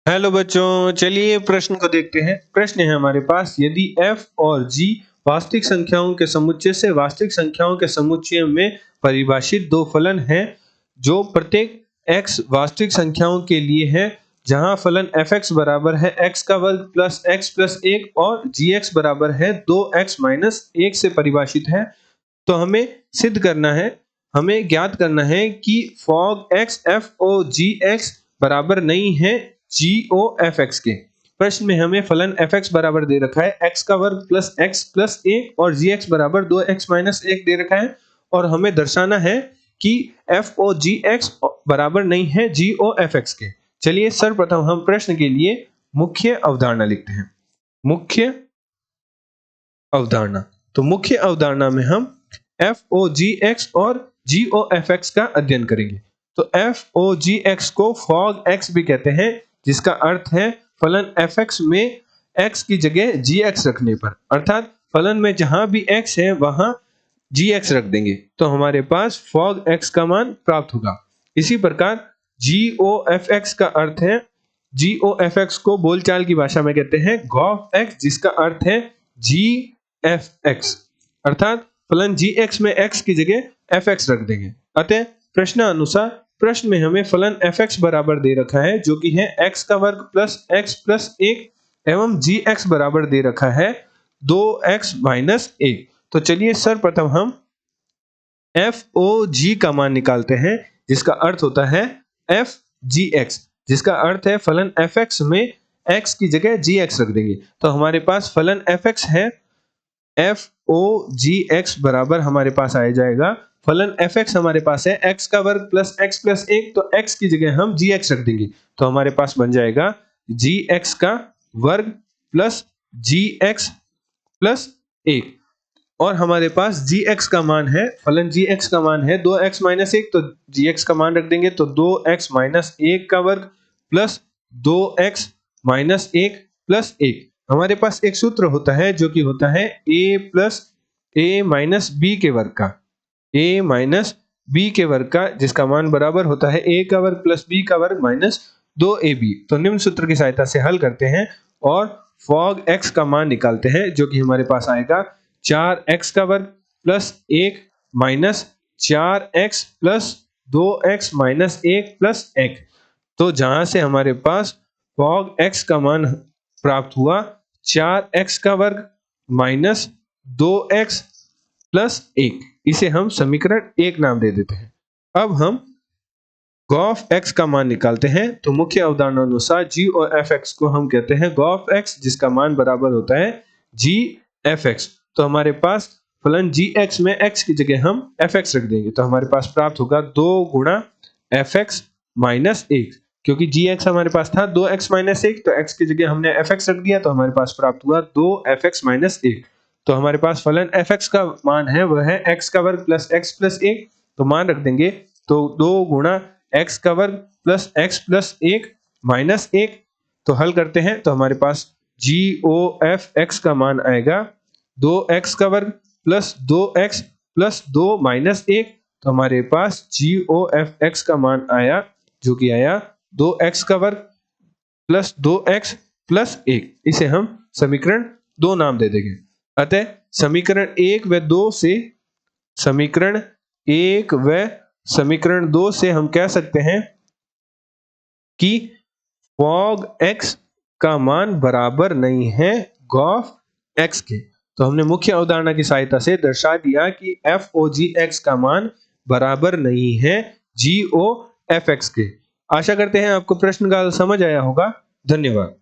Hello बच्चों, चलिए प्रश्न को देखते हैं। प्रश्न है हमारे पास, यदि f और g वास्तविक संख्याओं के समुच्चय से वास्तविक संख्याओं के समुच्चय में परिभाषित दो फलन हैं जो प्रत्येक x वास्तविक संख्याओं के लिए है, जहां फलन fx बराबर है x का वर्ग प्लस x प्लस 1 और gx बराबर है 2x माइनस 1 से परिभाषित है, तो हमें सिद्ध करना है, हमें ज्ञात करना है कि fog x f o g x बराबर नहीं है GO fx के। प्रश्न में हमें फलन fx बराबर दे रखा है x का वर्ग प्लस x प्लस 1 और gx बराबर 2x माइनस 1 दे रखा है, और हमें दर्शाना है कि FOGX बराबर नहीं है GO fx के। चलिए सर्वप्रथम हम प्रश्न के लिए मुख्य अवधारणा लिखते हैं। मुख्य अवधारणा, तो मुख्य अवधारणा में हम FOGX और GO fx का अध्ययन करेंगे। तो FOGX को फॉग x भी कहते हैं, जिसका अर्थ है फलन fx में x की जगह gx रखने पर, अर्थात फलन में जहां भी x है वहां gx रख देंगे तो हमारे पास फॉग x का मान प्राप्त होगा। इसी प्रकार GO fx का अर्थ है, GO fx को बोलचाल की भाषा में कहते हैं गॉफ x, जिसका अर्थ है gfx, अर्थात फलन gx में x की जगह fx रख देंगे। अतः प्रश्नानुसार प्रश्न में हमें फलन fx बराबर दे रखा है जो कि है x का वर्ग प्लस x प्लस 1 एवं gx बराबर दे रखा है 2x माइनस 1। तो चलिए सर्वप्रथम हम FOG का मान निकालते हैं, जिसका अर्थ होता है FGX, जिसका अर्थ है फलन fx में x की जगह gx रख देंगे तो हमारे पास फलन fx है FOGX बराबर हमारे पास आ जाएगा, फलन fx हमारे पास है x का वर्ग प्लस x प्लस 1, तो x की जगह हम gx रख देंगे तो हमारे पास बन जाएगा gx का वर्ग प्लस gx प्लस 1, और हमारे पास gx का मान है, फलन gx का मान है 2x माइनस 1, तो gx का मान रख देंगे तो 2x माइनस 1 का वर्ग प्लस 2x माइनस 1 प्लस 1। हमारे पास एक सूत्र होता है जो कि होता है a plus a minus b के वर्ग का, a माइनस b के वर्ग का, जिसका मान बराबर होता है a का वर्ग प्लस b का वर्ग माइनस 2ab। तो निम्न सूत्र की सहायता से हल करते हैं और फॉग x का मान निकालते हैं, जो कि हमारे पास आएगा 4x का वर्ग plus 1 minus 4x plus 2x minus 1 plus 1। तो जहां से हमारे पास फॉग x का मान प्राप्त हुआ 4x का वर्ग माइनस 2x प्लस 1, इसे हम समीकरण 1 नाम दे देते हैं। अब हम गॉफ x का मान निकालते हैं, तो मुख्य अवधारणा अनुसार g और fx को हम कहते हैं गॉफ x, जिसका मान बराबर होता है gfx। तो हमारे पास फलन gx में x की जगह हम fx रख देंगे तो हमारे पास प्राप्त होगा 2 गुणा fx माइनस 1, क्योंकि gx हमारे पास था 2x माइनस 1, तो x की जगह हमने fx रख दिया तो हमारे पास प्राप्त हुआ 2fx माइनस 1। तो हमारे पास फलन fx का मान है वह है x का वर्ग प्लस x प्लस 1, तो मान रख देंगे तो 2 गुणा x का वर्ग प्लस x प्लस 1 माइनस 1। तो हल करते हैं तो हमारे पास GOFX का मान आएगा 2x का वर्ग प्लस 2x प्लस 2 माइनस 1, तो हमारे पास GOFX का मान आया जो कि आया 2x का वर्ग प्लस 2x प्लस 1, इसे हम समीकरण 2 नाम दे देंगे। अतः समीकरण 1 व 2 से समीकरण 2 से हम कह सकते हैं कि फॉग x का मान बराबर नहीं है गॉफ x के। तो हमने मुख्य अवधारणा की सहायता से दर्शा दिया कि FOGX का मान बराबर नहीं है GOFX के। आशा करते हैं आपको प्रश्न का समझ आया होगा। धन्यवाद।